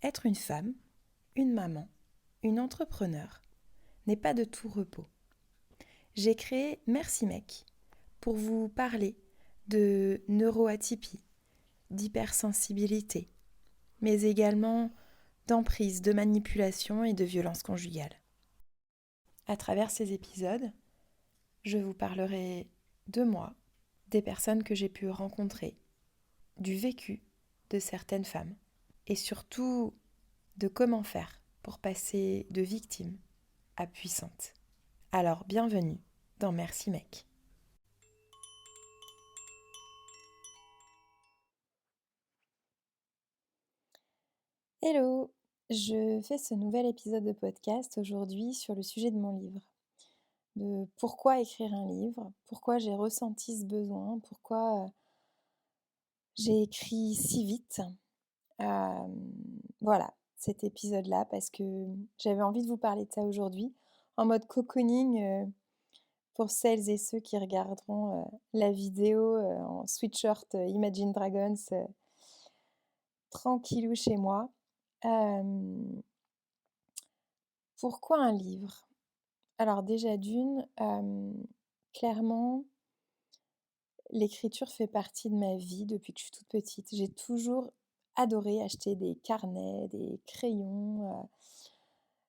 Être une femme, une maman, une entrepreneure n'est pas de tout repos. J'ai créé Merci Mec pour vous parler de neuroatypie, d'hypersensibilité, mais également d'emprise, de manipulation et de violence conjugale. À travers ces épisodes, je vous parlerai de moi, des personnes que j'ai pu rencontrer, du vécu de certaines femmes et surtout de comment faire pour passer de victime à puissante. Alors bienvenue dans Merci Mec. Hello, je fais ce nouvel épisode de podcast aujourd'hui sur le sujet de mon livre. De pourquoi écrire un livre, pourquoi j'ai ressenti ce besoin, pourquoi j'ai écrit si vite. Voilà, cet épisode-là, parce que j'avais envie de vous parler de ça aujourd'hui, en mode cocooning pour celles et ceux qui regarderont la vidéo en sweatshirt Imagine Dragons, tranquillou chez moi. Pourquoi un livre? Alors déjà d'une, clairement, l'écriture fait partie de ma vie depuis que je suis toute petite. J'ai toujours adoré acheter des carnets, des crayons.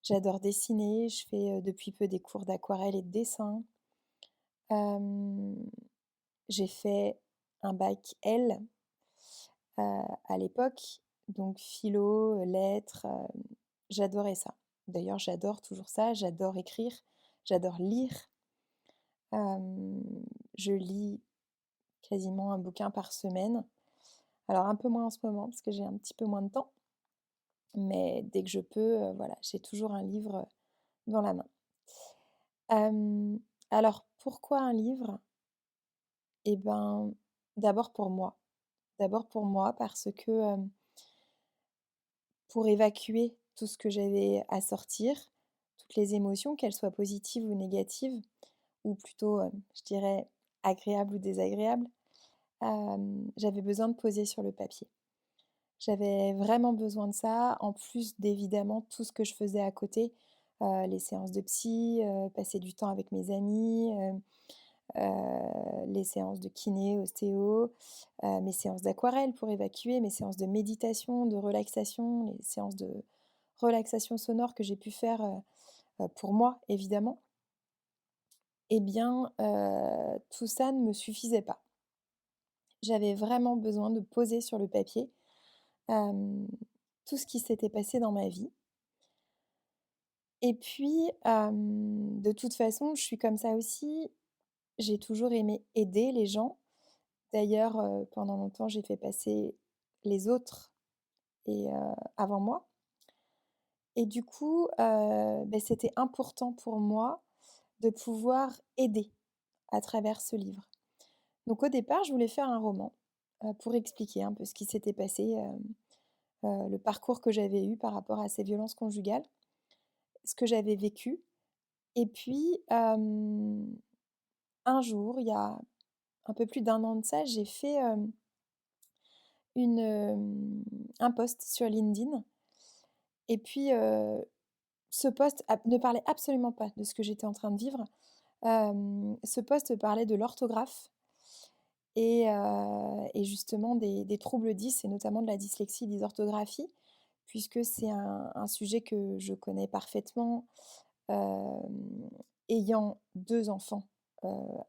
J'adore dessiner. Je fais depuis peu des cours d'aquarelle et de dessin. J'ai fait un bac L à l'époque, donc philo, lettres. J'adorais ça. D'ailleurs, j'adore toujours ça. J'adore écrire. J'adore lire. Je lis quasiment un bouquin par semaine. Alors un peu moins en ce moment parce que j'ai un petit peu moins de temps. Mais dès que je peux, voilà, j'ai toujours un livre dans la main. Alors pourquoi un livre? Eh ben, d'abord pour moi. D'abord pour moi parce que pour évacuer tout ce que j'avais à sortir, toutes les émotions, qu'elles soient positives ou négatives, ou plutôt, je dirais, agréables ou désagréables, j'avais besoin de poser sur le papier. J'avais vraiment besoin de ça, en plus d'évidemment tout ce que je faisais à côté, les séances de psy, passer du temps avec mes amis, les séances de kiné, ostéo, mes séances d'aquarelle pour évacuer, mes séances de méditation, de relaxation, les séances de relaxation sonore que j'ai pu faire, pour moi évidemment. Eh bien, tout ça ne me suffisait pas. J'avais vraiment besoin de poser sur le papier, hem, tout ce qui s'était passé dans ma vie. Et puis, de toute façon, je suis comme ça aussi, j'ai toujours aimé aider les gens. D'ailleurs, pendant longtemps, j'ai fait passer les autres avant moi et du coup, c'était important pour moi de pouvoir aider à travers ce livre. Donc au départ, je voulais faire un roman, pour expliquer un peu ce qui s'était passé, le parcours que j'avais eu par rapport à ces violences conjugales, ce que j'avais vécu et puis, un jour, il y a un peu plus d'un an de ça, j'ai fait, un post sur LinkedIn et puis, ce post ne parlait absolument pas de ce que j'étais en train de vivre. Ce post parlait de l'orthographe et justement des troubles 10 et notamment de la dyslexie, dysorthographie, puisque c'est un sujet que je connais parfaitement, ayant 2 enfants,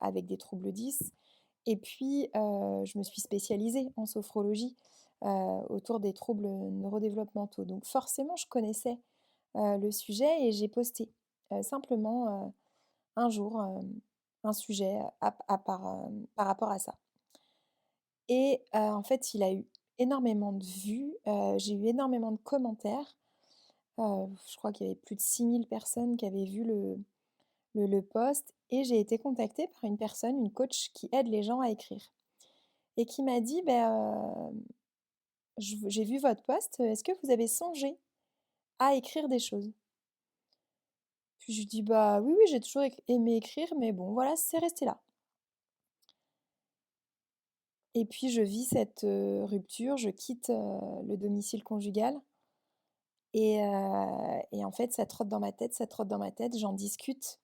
avec des troubles 10 et puis, je me suis spécialisée en sophrologie, autour des troubles neurodéveloppementaux. Donc forcément, je connaissais, le sujet et j'ai posté, simplement, un jour, un sujet par rapport à ça. Et en fait, il a eu énormément de vues, j'ai eu énormément de commentaires. Je crois qu'il y avait plus de 6 000 personnes qui avaient vu le post et j'ai été contactée par une personne, une coach qui aide les gens à écrire et qui m'a dit: «Beh, j'ai vu votre post, est-ce que vous avez songé à écrire des choses?» Puis je lui dis: «Bah, oui, oui, j'ai toujours aimé écrire, mais bon, voilà, c'est resté là». Et puis je vis cette, rupture, je quitte, le domicile conjugal, Et en fait, ça trotte dans ma tête, ça trotte dans ma tête. J'en discute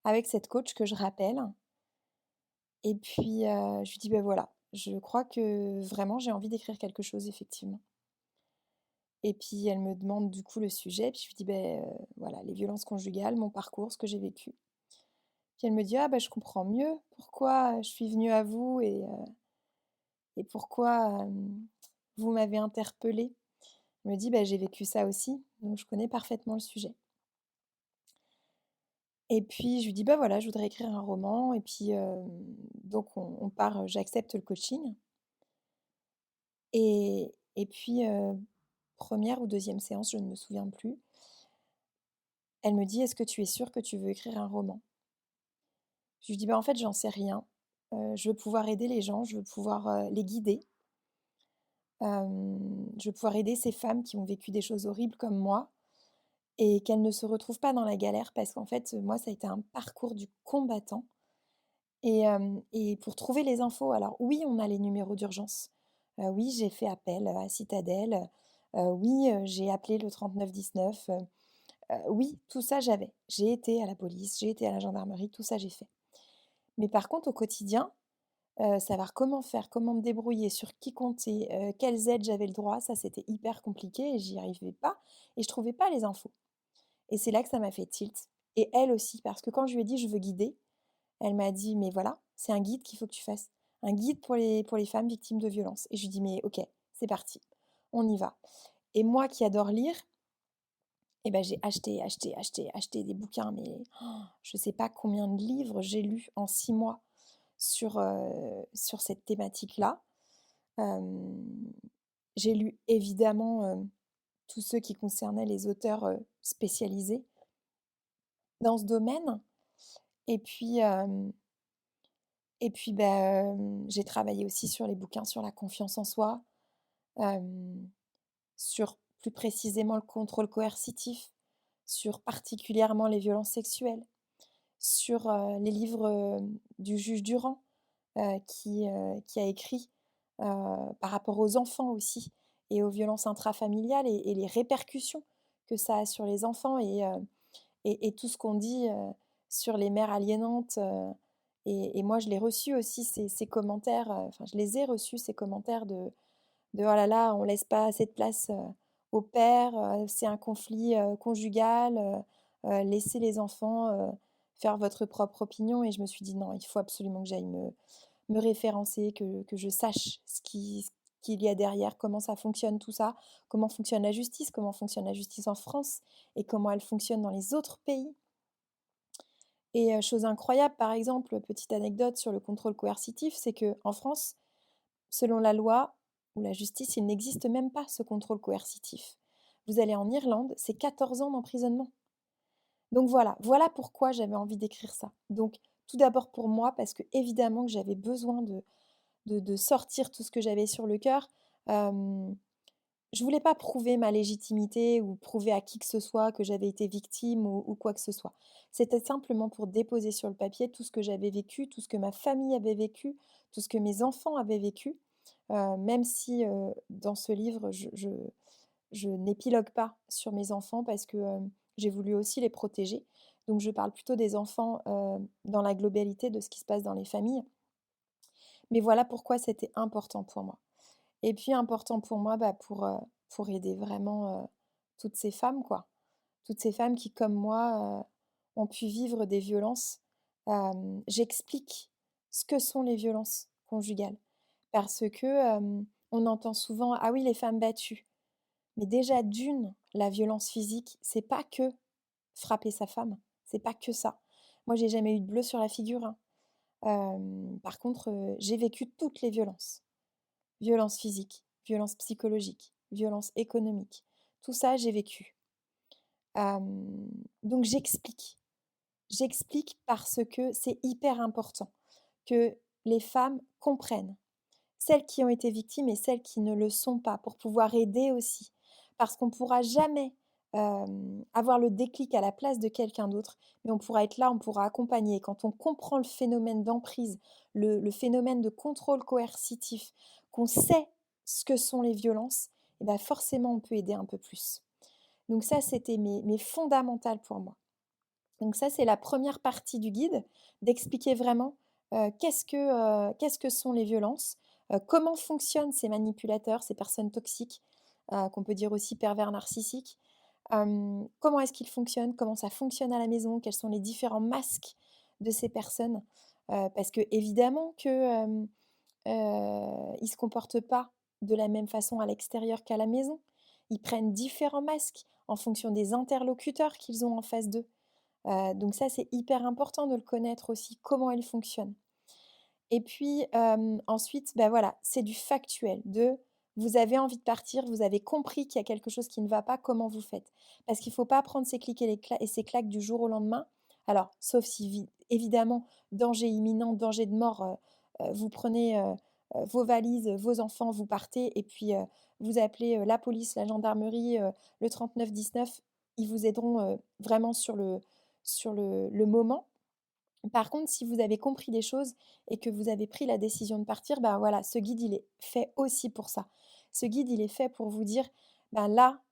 avec cette coach que je rappelle et puis, je lui dis: «Bah, voilà, je crois que vraiment j'ai envie d'écrire quelque chose effectivement». Et puis elle me demande du coup le sujet, puis je lui dis: «Beh, voilà, les violences conjugales, mon parcours, ce que j'ai vécu». Puis elle me dit: «Ah bah, je comprends mieux pourquoi je suis venue à vous et pourquoi, vous m'avez interpellée». Elle me dit: «Bah, j'ai vécu ça aussi, donc je connais parfaitement le sujet». Et puis je lui dis: «Bah, voilà, je voudrais écrire un roman» et puis, donc on part, j'accepte le coaching et puis, 1re ou deuxième séance, je ne me souviens plus, elle me dit: «Est-ce que tu es sûre que tu veux écrire un roman?» Je lui dis: «Bah, en fait, j'en sais rien. Je veux pouvoir aider les gens, je veux pouvoir, les guider. Je veux pouvoir aider ces femmes qui ont vécu des choses horribles comme moi et qu'elles ne se retrouvent pas dans la galère» parce qu'en fait, moi, ça a été un parcours du combattant et pour trouver les infos, alors oui, on a les numéros d'urgence. Oui, j'ai fait appel, à Citadel. Oui, j'ai appelé le 3919. Oui, tout ça j'avais. J'ai été à la police, j'ai été à la gendarmerie, tout ça j'ai fait. Mais par contre, au quotidien, savoir comment faire, comment me débrouiller, sur qui compter, quelles aides j'avais le droit, ça c'était hyper compliqué et j'y arrivais pas et je trouvais pas les infos et c'est là que ça m'a fait tilt et elle aussi parce que quand je lui ai dit: «Je veux guider», elle m'a dit: «Mais voilà, c'est un guide qu'il faut que tu fasses, un guide pour les femmes victimes de violences» et je lui dis: «Mais OK, c'est parti, on y va» et moi qui adore lire et ben j'ai acheté, acheté, acheté, acheté des bouquins mais je sais pas combien de livres j'ai lus en 6 mois sur cette thématique-là. Hem, j'ai lu évidemment, tous ceux qui concernaient les auteurs, spécialisés dans ce domaine et puis, j'ai travaillé aussi sur les bouquins sur la confiance en soi, hem, sur plus précisément le contrôle coercitif, sur particulièrement les violences sexuelles, sur, les livres, du juge Durand, qui a écrit, par rapport aux enfants aussi et aux violences intrafamiliales et les répercussions que ça a sur les enfants et tout ce qu'on dit, sur les mères aliénantes, et moi je l'ai reçu aussi ces commentaires, enfin je les ai reçus ces commentaires de: «Oh là là, on laisse pas assez de place, aux pères, c'est un conflit, conjugal, laissez les enfants, faire votre propre opinion» et je me suis dit: «Non, il faut absolument que j'aille me référencer, que je sache ce qu'il y a derrière, comment ça fonctionne tout ça, comment fonctionne la justice, comment fonctionne la justice en France et comment elle fonctionne dans les autres pays» et chose incroyable, par exemple, petite anecdote sur le contrôle coercitif, c'est que en France, selon la loi ou la justice, il n'existe même pas ce contrôle coercitif. Vous allez en Irlande, c'est 14 ans d'emprisonnement. Donc voilà, voilà pourquoi j'avais envie d'écrire ça. Donc tout d'abord pour moi, parce que évidemment que j'avais besoin de sortir tout ce que j'avais sur le cœur. Hem, je voulais pas prouver ma légitimité ou prouver à qui que ce soit que j'avais été victime ou quoi que ce soit. C'était simplement pour déposer sur le papier tout ce que j'avais vécu, tout ce que ma famille avait vécu, tout ce que mes enfants avaient vécu. Même si, dans ce livre, je n'épilogue pas sur mes enfants parce que, j'ai voulu aussi les protéger. Donc je parle plutôt des enfants, dans la globalité de ce qui se passe dans les familles. Mais voilà pourquoi c'était important pour moi. Et puis important pour moi, bah, pour aider vraiment, toutes ces femmes, quoi. Toutes ces femmes qui, comme moi, ont pu vivre des violences. J'explique ce que sont les violences conjugales parce que, on entend souvent: «Ah oui, les femmes battues». Mais déjà d'une, la violence physique, c'est pas que frapper sa femme, c'est pas que ça. Moi, j'ai jamais eu de bleu sur la figure, hein. Par contre, j'ai vécu toutes les violences. Violence physique, violence psychologique, violence économique. Tout ça, j'ai vécu. Hem, donc j'explique. J'explique parce que c'est hyper important que les femmes comprennent. Celles qui ont été victimes et celles qui ne le sont pas, pour pouvoir aider aussi. Parce qu'on ne pourra jamais, avoir le déclic à la place de quelqu'un d'autre, mais on pourra être là, on pourra accompagner. Quand on comprend le phénomène d'emprise, le phénomène de contrôle coercitif, qu'on sait ce que sont les violences et bah, forcément on peut aider un peu plus. Donc ça, c'était mais fondamental pour moi. Donc ça, c'est la première partie du guide, d'expliquer vraiment, qu'est-ce que sont les violences, comment fonctionnent ces manipulateurs, ces personnes toxiques, qu'on peut dire aussi pervers narcissiques. Comment est-ce qu'ils fonctionnent? Comment ça fonctionne à la maison? Quels sont les différents masques de ces personnes? Parce qu'évidemment que, ils se comportent pas de la même façon à l'extérieur qu'à la maison. Ils prennent différents masques en fonction des interlocuteurs qu'ils ont en face d'eux. Donc ça, c'est hyper important de le connaître aussi, comment ils fonctionnent. Et puis, ensuite, bah, voilà, c'est du factuel, vous avez envie de partir, vous avez compris qu'il y a quelque chose qui ne va pas, comment vous faites? Parce qu'il ne faut pas prendre ces clics et ces claques du jour au lendemain. Alors, sauf si évidemment, danger imminent, danger de mort, vous prenez, vos valises, vos enfants, vous partez et puis, vous appelez, la police, la gendarmerie, le 3919. Ils vous aideront, vraiment sur le moment. Par contre, si vous avez compris les choses et que vous avez pris la décision de partir, ben voilà, ce guide, il est fait aussi pour ça. Ce guide, il est fait pour vous dire, ben là,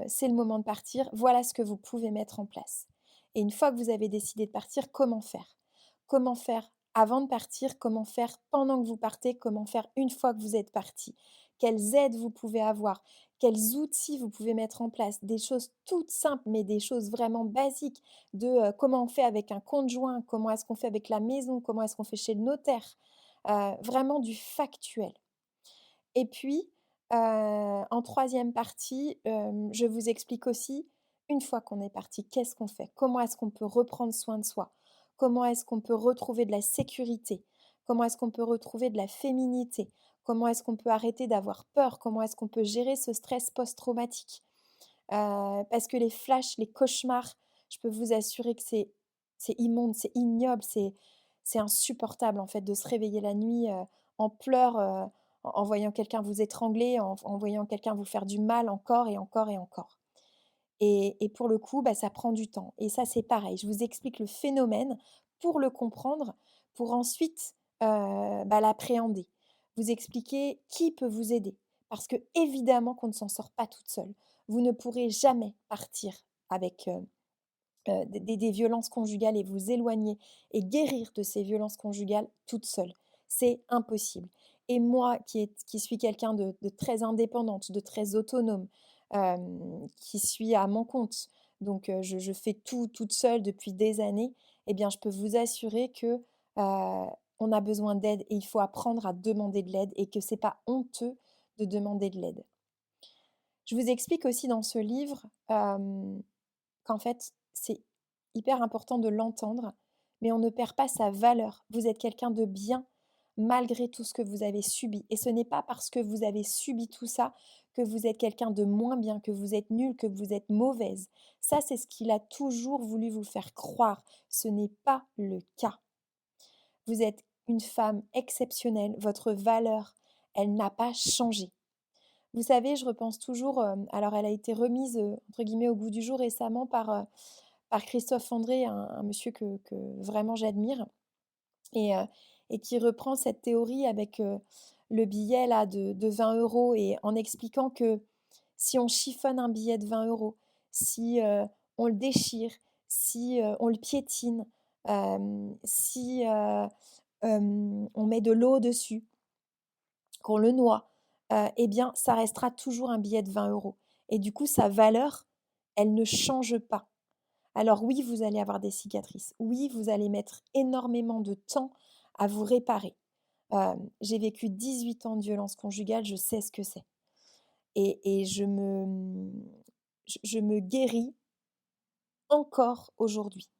c'est le moment de partir, voilà ce que vous pouvez mettre en place. Et une fois que vous avez décidé de partir, comment faire? Comment faire avant de partir? Comment faire pendant que vous partez? Comment faire une fois que vous êtes parti? Quelles aides vous pouvez avoir? Quels outils vous pouvez mettre en place? Des choses toutes simples, mais des choses vraiment basiques de, comment on fait avec un conjoint, comment est-ce qu'on fait avec la maison, comment est-ce qu'on fait chez le notaire, vraiment du factuel. Et puis, en troisième partie, je vous explique aussi, une fois qu'on est parti, qu'est-ce qu'on fait? Comment est-ce qu'on peut reprendre soin de soi? Comment est-ce qu'on peut retrouver de la sécurité? Comment est-ce qu'on peut retrouver de la féminité? Comment est-ce qu'on peut arrêter d'avoir peur? Comment est-ce qu'on peut gérer ce stress post-traumatique? Parce que les flashs, les cauchemars, je peux vous assurer que c'est immonde, c'est ignoble, c'est insupportable en fait de se réveiller la nuit, en pleurs, en voyant quelqu'un vous étrangler, en voyant quelqu'un vous faire du mal encore et encore et encore. Et pour le coup, bah, ça prend du temps et ça, c'est pareil. Je vous explique le phénomène pour le comprendre, pour ensuite, bah, l'appréhender. Vous expliquer qui peut vous aider parce que évidemment qu'on ne s'en sort pas toute seule. Vous ne pourrez jamais partir avec, des violences conjugales et vous éloigner et guérir de ces violences conjugales toute seule. C'est impossible. Et moi qui suis quelqu'un de très indépendante, de très autonome, qui suis à mon compte, donc je fais tout toute seule depuis des années, eh bien je peux vous assurer que, on a besoin d'aide et il faut apprendre à demander de l'aide et que c'est pas honteux de demander de l'aide. Je vous explique aussi dans ce livre, qu'en fait, c'est hyper important de l'entendre, mais on ne perd pas sa valeur. Vous êtes quelqu'un de bien malgré tout ce que vous avez subi. Et ce n'est pas parce que vous avez subi tout ça que vous êtes quelqu'un de moins bien, que vous êtes nul, que vous êtes mauvaise. Ça, c'est ce qu'il a toujours voulu vous faire croire. Ce n'est pas le cas. Vous êtes une femme exceptionnelle. Votre valeur, elle n'a pas changé. Vous savez, je repense toujours, alors elle a été remise, entre guillemets «au goût du jour» récemment par Christophe André, un monsieur que vraiment j'admire et qui reprend cette théorie avec, le billet là de 20 € et en expliquant que si on chiffonne un billet de 20 €, si, on le déchire, si, on le piétine, si, on met de l'eau dessus, qu'on le noie, et bien, ça restera toujours un billet de 20 € et du coup, sa valeur, elle ne change pas. Alors oui, vous allez avoir des cicatrices. Oui, vous allez mettre énormément de temps à vous réparer. J'ai vécu 18 ans de violence conjugale, je sais ce que c'est et je me guéris encore aujourd'hui.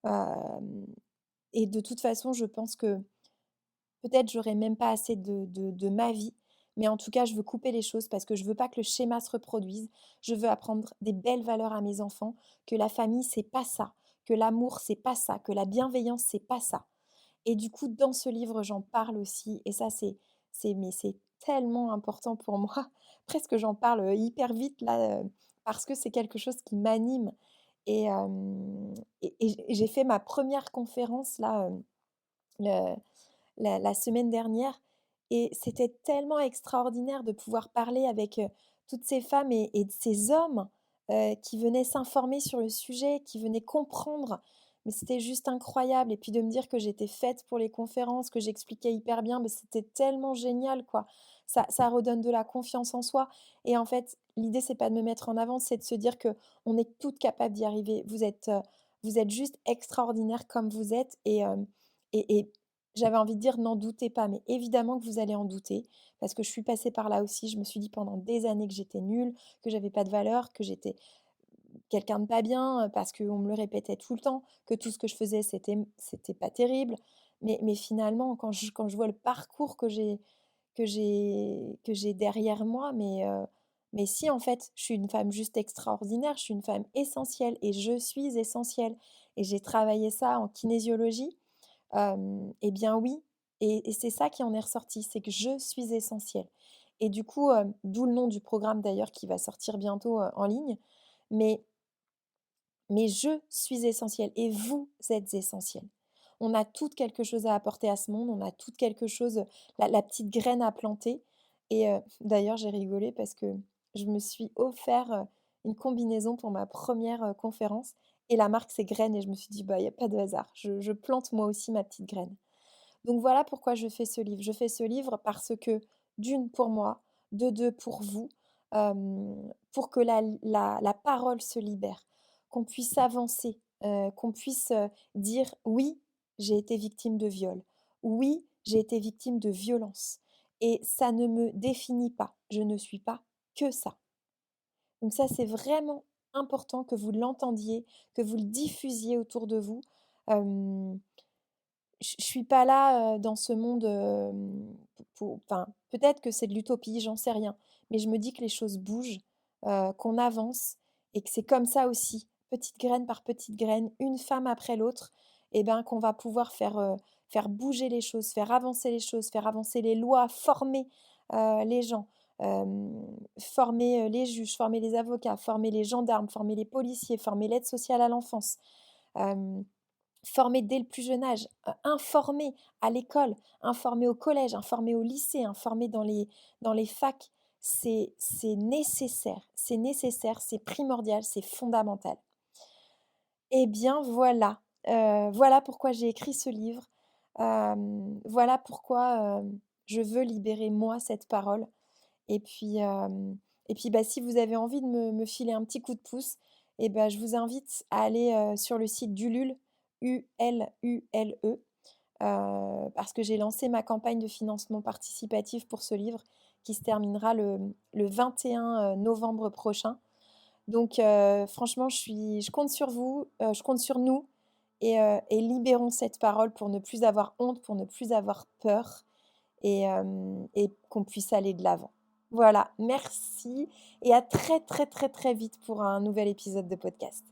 Hem et de toute façon, je pense que peut-être j'aurai même pas assez de ma vie, mais en tout cas, je veux couper les choses parce que je veux pas que le schéma se reproduise. Je veux apprendre des belles valeurs à mes enfants, que la famille, c'est pas ça, que l'amour, c'est pas ça, que la bienveillance, c'est pas ça. Et du coup, dans ce livre, j'en parle aussi et ça, c'est tellement important pour moi. Presque j'en parle, hyper vite là, parce que c'est quelque chose qui m'anime et j'ai fait ma première conférence là, le la semaine dernière et c'était tellement extraordinaire de pouvoir parler avec, toutes ces femmes et de ces hommes, qui venaient s'informer sur le sujet, qui venaient comprendre. Mais c'était juste incroyable et puis de me dire que j'étais faite pour les conférences, que j'expliquais hyper bien, mais c'était tellement génial, quoi. Ça redonne de la confiance en soi et en fait, l'idée, c'est pas de me mettre en avant, c'est de se dire que on est toutes capables d'y arriver. Vous êtes juste extraordinaires comme vous êtes et j'avais envie de dire: «N'en doutez pas», mais évidemment que vous allez en douter parce que je suis passée par là aussi. Je me suis dit pendant des années que j'étais nulle, que j'avais pas de valeur, que j'étais quelqu'un de pas bien, parce qu'on me le répétait tout le temps, que tout ce que je faisais c'était pas terrible. Mais finalement quand je vois le parcours que j'ai derrière moi, mais si en fait, je suis une femme juste extraordinaire, je suis une femme essentielle et je suis essentielle et j'ai travaillé ça en kinésiologie, et bien oui et c'est ça qui en est ressorti, c'est que je suis essentielle et du coup, d'où le nom du programme d'ailleurs qui va sortir bientôt, en ligne. Mais je suis essentielle et vous êtes essentiels. On a toutes quelque chose à apporter à ce monde, on a toutes quelque chose, la petite graine à planter et d'ailleurs j'ai rigolé parce que je me suis offert, une combinaison pour ma première re conférence et la marque c'est Graines et je me suis dit: «Bah, il y a pas de hasard, je plante moi aussi ma petite graine». Donc voilà pourquoi je fais ce livre. Je fais ce livre parce que d'une pour moi, de 2 pour vous, pour que la parole se libère, qu'on puisse avancer, qu'on puisse, dire: «Oui, j'ai été victime de viol. Oui, j'ai été victime de violence et ça ne me définit pas. Je ne suis pas que ça». Donc ça, c'est vraiment important que vous l'entendiez, que vous le diffusiez autour de vous. Hem je suis pas là, dans ce monde, pour enfin, peut-être que c'est de l'utopie, j'en sais rien. Mais je me dis que les choses bougent, qu'on avance et que c'est comme ça aussi, petite graine par petite graine, une femme après l'autre et ben, qu'on va pouvoir faire bouger les choses, faire avancer les choses, faire avancer les lois, former, les gens, former, les juges, former les avocats, former les gendarmes, former les policiers, former l'aide sociale à l'enfance. Hem Former dès le plus jeune âge, informer à l'école, informer au collège, informer au lycée, informer dans les facs. C'est nécessaire, c'est primordial, c'est fondamental. Eh bien voilà, voilà pourquoi j'ai écrit ce livre. Voilà pourquoi, je veux libérer moi cette parole et puis, bah, si vous avez envie de me filer un petit coup de pouce et bah, je vous invite à aller, sur le site d'Ulule, Ulule, parce que j'ai lancé ma campagne de financement participatif pour ce livre qui se terminera le 21 novembre prochain. Donc franchement, je compte sur vous, je compte sur nous et libérons cette parole pour ne plus avoir honte, pour ne plus avoir peur et qu'on puisse aller de l'avant. Voilà, merci et à très, très, très, très vite pour un nouvel épisode de podcast.